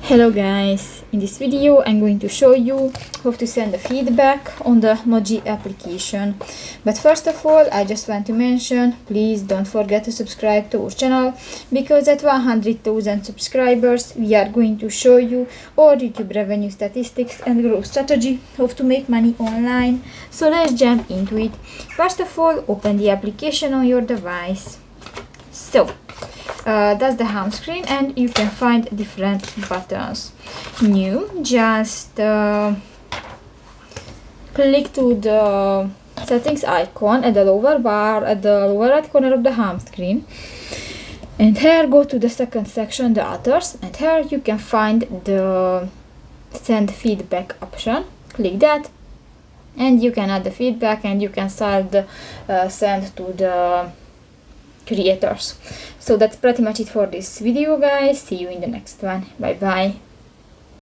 Hello guys, in this video I'm going to show you how to send the feedback on the Noji application. But first of all, I just want to mention, please don't forget to subscribe to our channel, because at 100,000 subscribers we are going to show you our YouTube revenue statistics and growth strategy, how to make money online. So let's jump into it. First of all, open the application on your device. So that's the home screen, and you can find different buttons. New, just click to the settings icon at the lower bar at the lower right corner of the home screen, and here go to the second section, the others, and here you can find the send feedback option. Click that and you can add the feedback, and you can send to the creators. So that's pretty much it for this video, guys. See you in the next one. Bye bye.